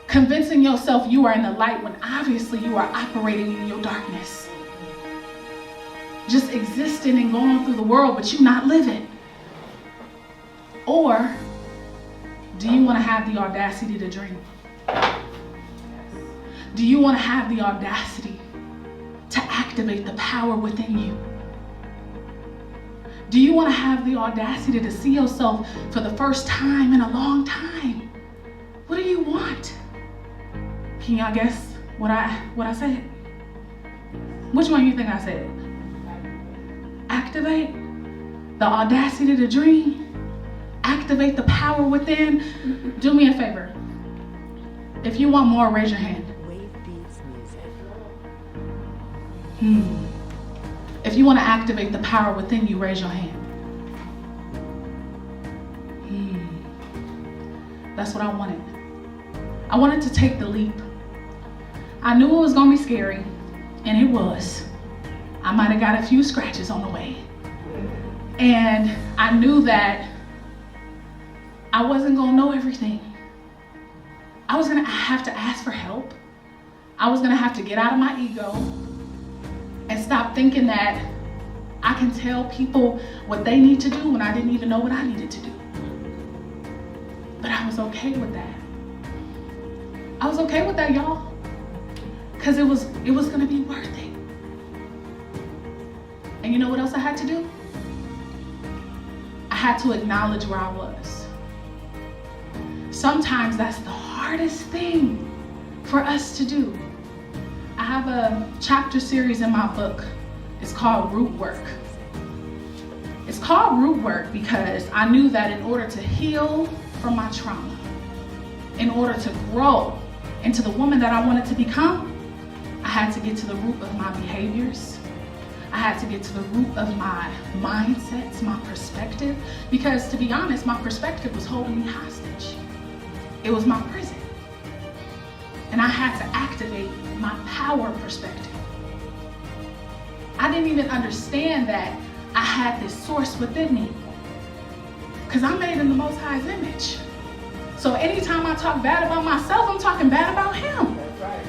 Convincing yourself you are in the light when obviously you are operating in your darkness. Just existing and going through the world, but you not living. Or do you want to have the audacity to dream? Do you want to have the audacity to activate the power within you? Do you want to have the audacity to see yourself for the first time in a long time? What do you want? Can y'all guess what I said? Which one you think I said? Activate the audacity to dream. Activate the power within. Do me a favor. If you want more, raise your hand. Wave beats music. If you want to activate the power within you, raise your hand. That's what I wanted. I wanted to take the leap. I knew it was going to be scary, and it was. I might have got a few scratches on the way. And I knew that I wasn't going to know everything. I was going to have to ask for help. I was going to have to get out of my ego and stop thinking that I can tell people what they need to do when I didn't even know what I needed to do. But I was okay with that. I was okay with that, y'all. Because it was going to be worth it. And you know what else I had to do? I had to acknowledge where I was. Sometimes that's the hardest thing for us to do. I have a chapter series in my book. It's called Root Work. It's called Root Work because I knew that in order to heal from my trauma, in order to grow into the woman that I wanted to become, I had to get to the root of my behaviors. I had to get to the root of my mindsets, my perspective, because to be honest, my perspective was holding me hostage. It was my prison. And I had to activate my power perspective. I didn't even understand that I had this source within me, because I'm made in the Most High's image. So anytime I talk bad about myself, I'm talking bad about Him. That's right.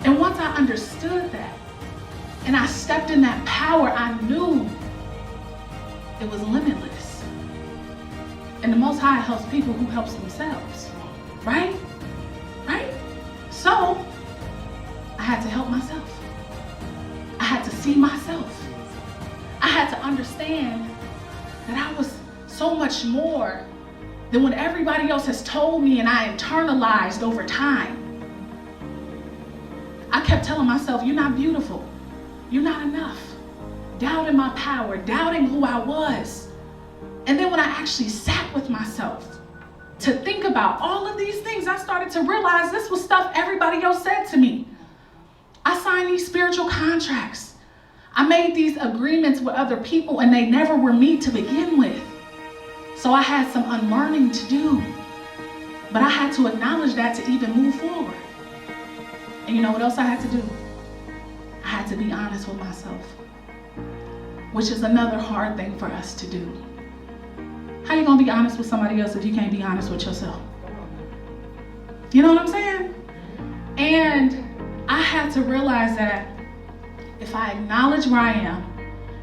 And once I understood that, and I stepped in that power, I knew it was limitless. And the Most High helps people who helps themselves, right? Right? So I had to help myself. I had to see myself. I had to understand that I was so much more than what everybody else has told me and I internalized over time. I kept telling myself, you're not beautiful. You're not enough. Doubting my power, doubting who I was. And then when I actually sat with myself to think about all of these things, I started to realize this was stuff everybody else said to me. I signed these spiritual contracts. I made these agreements with other people and they never were me to begin with. So I had some unlearning to do. But I had to acknowledge that to even move forward. And you know what else I had to do? I had to be honest with myself, which is another hard thing for us to do. How you gonna be honest with somebody else if you can't be honest with yourself? You know what I'm saying? And I had to realize that if I acknowledge where I am,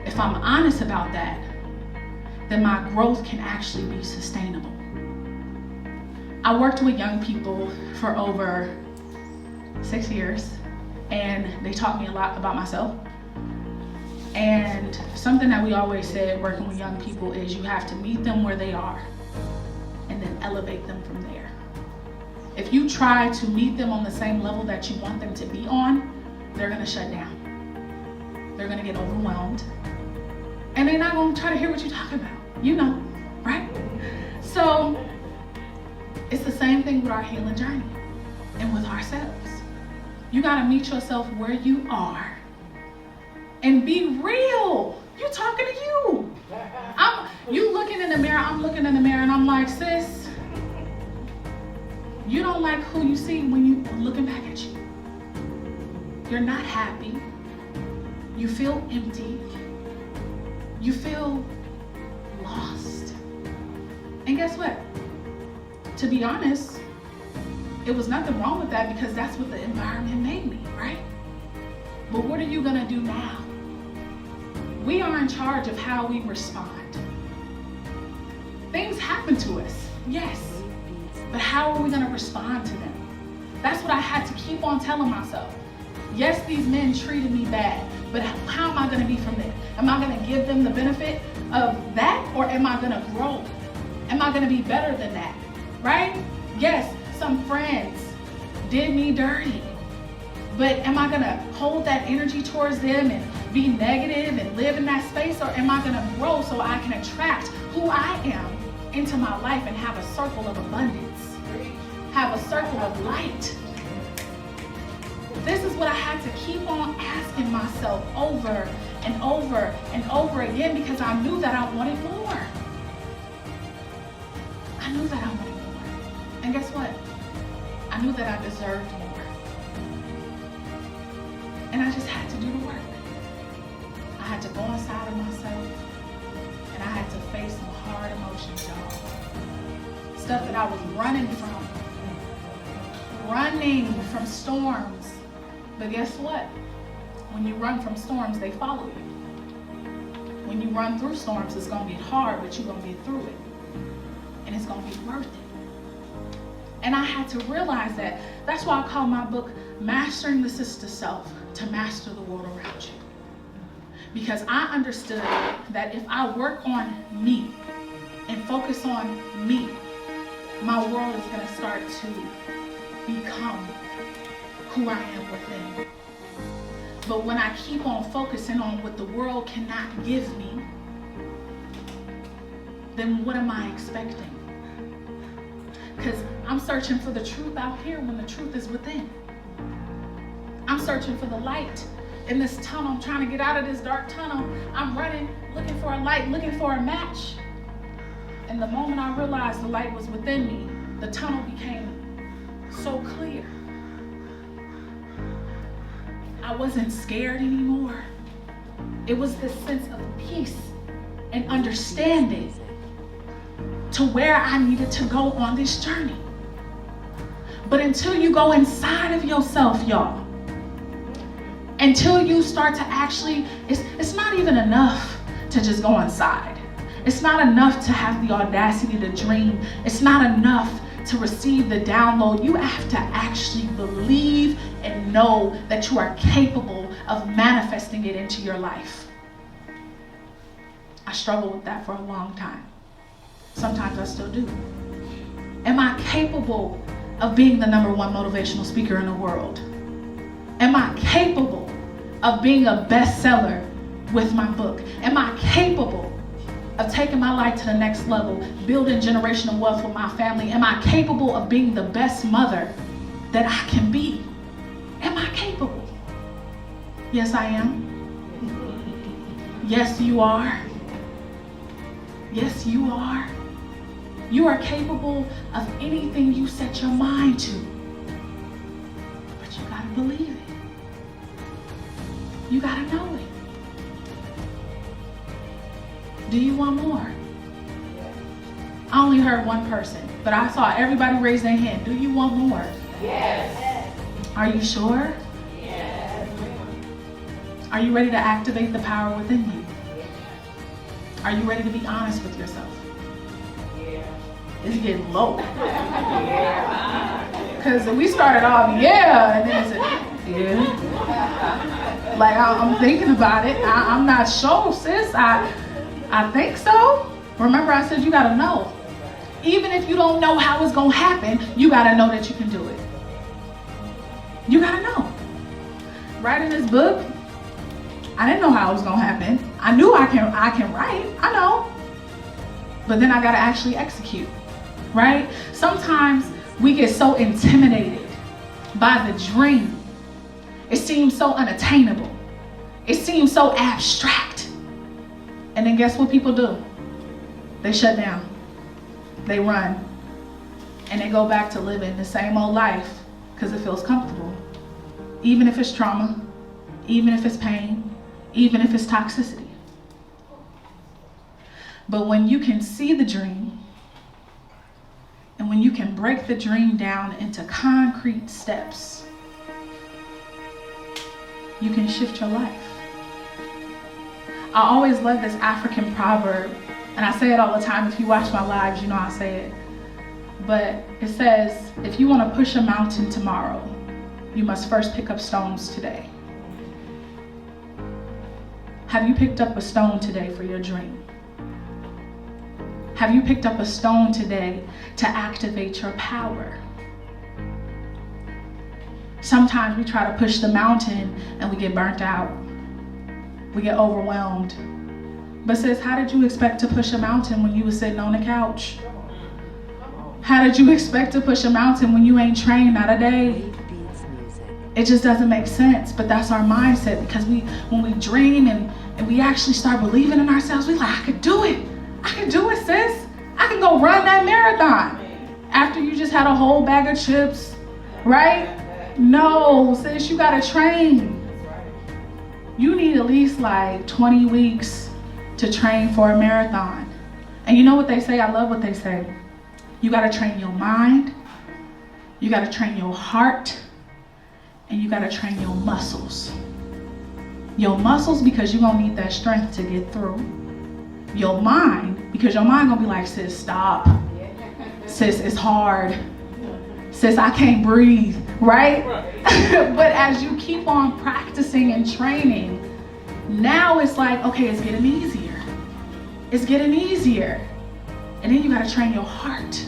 if I'm honest about that, then my growth can actually be sustainable. I worked with young people for over 6 years, and they taught me a lot about myself. And something that we always said working with young people is you have to meet them where they are and then elevate them from there. If you try to meet them on the same level that you want them to be on, they're gonna shut down. They're gonna get overwhelmed. And they're not gonna try to hear what you're talking about. You know, right? So it's the same thing with our healing journey and with ourselves. You gotta meet yourself where you are and be real. You talking to you. You looking in the mirror, I'm looking in the mirror, and I'm like, sis, you don't like who you see when you looking back at you. You're not happy. You feel empty. You feel lost. And guess what? To be honest, it was nothing wrong with that because that's what the environment made me, right? But what are you gonna do now? We are in charge of how we respond. Things happen to us, yes, but how are we gonna respond to them? That's what I had to keep on telling myself. Yes, these men treated me bad, but how am I gonna be from them? Am I gonna give them the benefit of that, or am I gonna grow? Am I gonna be better than that, right? Yes, some friends did me dirty, but am I gonna hold that energy towards them and be negative and live in that space, or am I gonna grow so I can attract who I am into my life and have a circle of abundance, have a circle of light? This is what I had to keep on asking myself over and over and over again, because I knew that I wanted more. I knew that I wanted more. And guess what? I knew that I deserved more. And I just had to do the work. I had to go inside of myself, and I had to face some hard emotions, y'all. Stuff that I was running from storms. But guess what? When you run from storms, they follow you. When you run through storms, it's gonna get hard, but you're gonna get through it. And it's gonna be worth it. And I had to realize that. That's why I call my book Mastering the Sister Self, to master the world around you. Because I understood that if I work on me and focus on me, my world is gonna start to become who I am within. But when I keep on focusing on what the world cannot give me, then what am I expecting? Because I'm searching for the truth out here when the truth is within. I'm searching for the light in this tunnel. I'm trying to get out of this dark tunnel. I'm running, looking for a light, looking for a match. And the moment I realized the light was within me, the tunnel became so clear. I wasn't scared anymore. It was this sense of peace and understanding to where I needed to go on this journey. But until you go inside of yourself, y'all, until you start to actually, it's not even enough to just go inside. It's not enough to have the audacity to dream. It's not enough to receive the download. You have to actually believe and know that you are capable of manifesting it into your life. I struggled with that for a long time. Sometimes I still do. Am I capable of being the #1 motivational speaker in the world? Am I capable of being a bestseller with my book? Am I capable of taking my life to the next level, building generational wealth with my family? Am I capable of being the best mother that I can be? Am I capable? Yes, I am. Yes, you are. Yes, you are. You are capable of anything you set your mind to. But you gotta believe it. You gotta know it. Do you want more? I only heard one person, but I saw everybody raise their hand. Do you want more? Yes. Are you sure? Yes. Are you ready to activate the power within you? Are you ready to be honest with yourself? Yeah. It's getting low. Yeah. Because we started off, yeah, and then it's yeah. Like I'm thinking about it. I'm not sure, sis. I think so. Remember I said you gotta know. Even if you don't know how it's gonna happen, you gotta know that you can do it. You gotta know. Writing this book, I didn't know how it was gonna happen. I knew I can write, I know. But then I gotta actually execute, right? Sometimes we get so intimidated by the dream. It seems so unattainable. It seems so abstract. And then guess what people do? They shut down. They run. And they go back to living the same old life because it feels comfortable. Even if it's trauma, even if it's pain, even if it's toxicity. But when you can see the dream, and when when you can break the dream down into concrete steps, you can shift your life. I always love this African proverb, and I say it all the time. If you watch my lives, you know I say it. But it says, if you want to push a mountain tomorrow, you must first pick up stones today. Have you picked up a stone today for your dream? Have you picked up a stone today to activate your power? Sometimes we try to push the mountain and we get burnt out. We get overwhelmed. But sis, how did you expect to push a mountain when you were sitting on the couch? How did you expect to push a mountain when you ain't trained not a day? It just doesn't make sense, but that's our mindset, because when we dream and we actually start believing in ourselves, we like, I could do it. I can do it, sis. I can go run that marathon. After you just had a whole bag of chips, right? No, sis, you gotta train. You need at least like 20 weeks to train for a marathon. And you know what they say? I love what they say. You gotta train your mind, you gotta train your heart, and you gotta train your muscles. Your muscles, because you're gonna need that strength to get through. Your mind, because your mind gonna be like, sis, stop. Sis, it's hard. Sis, I can't breathe, right? But as you keep on practicing and training, now it's like, okay, it's getting easier. It's getting easier. And then you gotta train your heart.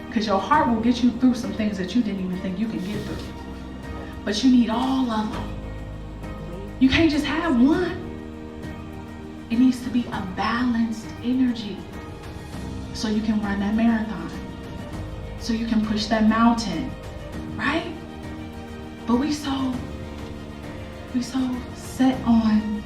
Because your heart will get you through some things that you didn't even think you could get through. But you need all of them. You can't just have one. It needs to be a balanced energy so you can run that marathon, so you can push that mountain, right? But we so set on,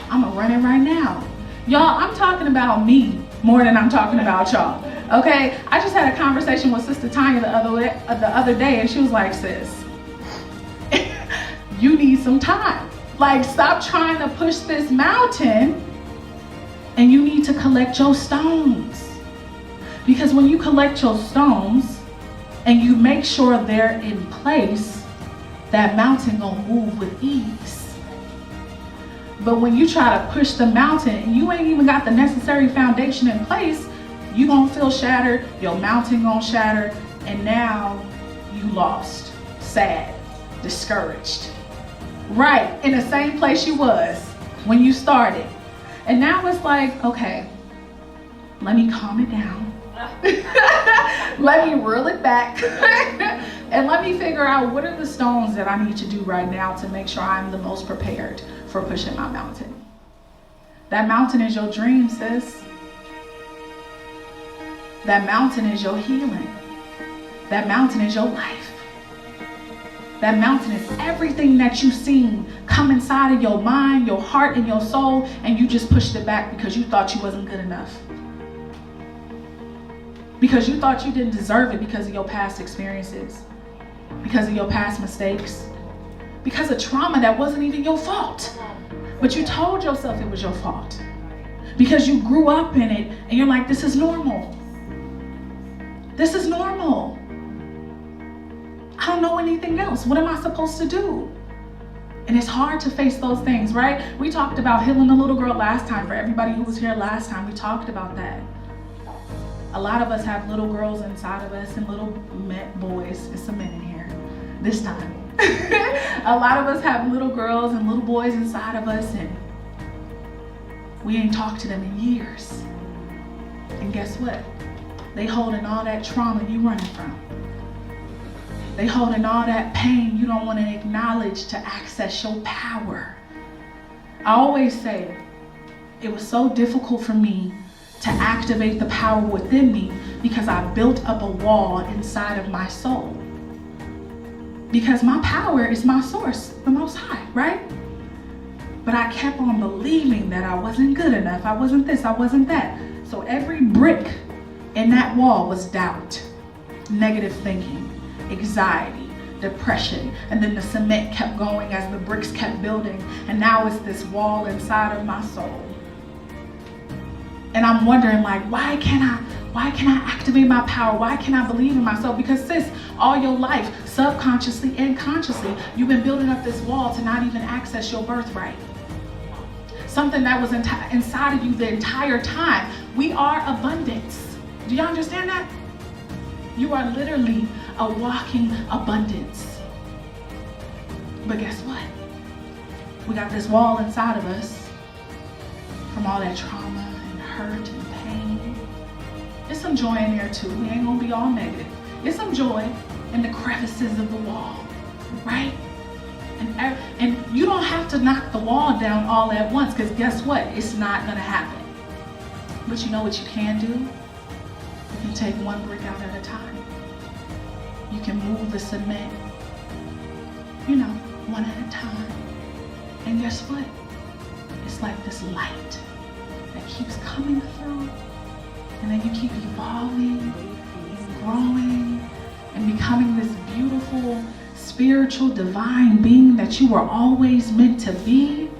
I'm gonna run it right now. Y'all, I'm talking about me more than I'm talking about y'all, okay? I just had a conversation with Sister Tanya the other day, and she was like, sis, you need some time. Like, stop trying to push this mountain, and you need to collect your stones. Because when you collect your stones and you make sure they're in place, that mountain gonna move with ease. But when you try to push the mountain and you ain't even got the necessary foundation in place, you gonna feel shattered, your mountain gonna shatter, and now you lost, sad, discouraged. Right, in the same place you was when you started. And now it's like, okay, let me calm it down. Let me reel it back. And let me figure out what are the stones that I need to do right now to make sure I'm the most prepared for pushing my mountain. That mountain is your dream, sis. That mountain is your healing. That mountain is your life. That mountain is everything that you've seen come inside of your mind, your heart, and your soul, and you just pushed it back because you thought you wasn't good enough. Because you thought you didn't deserve it because of your past experiences, because of your past mistakes, because of trauma that wasn't even your fault. But you told yourself it was your fault because you grew up in it and you're like, this is normal. This is normal. I don't know anything else. What am I supposed to do? And it's hard to face those things, right? We talked about healing the little girl last time. For everybody who was here last time, we talked about that. A lot of us have little girls inside of us and little boys. It's some men in here this time. A lot of us have little girls and little boys inside of us, and we ain't talked to them in years. And guess what? They holding all that trauma you running from. They holding all that pain you don't want to acknowledge to access your power. I always say it was so difficult for me to activate the power within me because I built up a wall inside of my soul. Because my power is my source, the Most High, right? But I kept on believing that I wasn't good enough. I wasn't this, I wasn't that. So every brick in that wall was doubt, negative thinking, anxiety, depression, and then the cement kept going as the bricks kept building, and now it's this wall inside of my soul. And I'm wondering, like, why can't Why can I activate my power? Why can I believe in myself? Because sis, all your life, subconsciously and consciously, you've been building up this wall to not even access your birthright. Something that was inside of you the entire time. We are abundance. Do y'all understand that? You are literally a walking abundance. But guess what? We got this wall inside of us from all that trauma and hurt and pain. There's some joy in there too. We ain't gonna be all negative. There's some joy in the crevices of the wall, right? And you don't have to knock the wall down all at once, because guess what? It's not gonna happen. But you know what you can do? You can take one brick out at a time. You can move the cement, one at a time. And guess what? It's like this light that keeps coming through, and then you keep evolving and growing and becoming this beautiful, spiritual, divine being that you were always meant to be.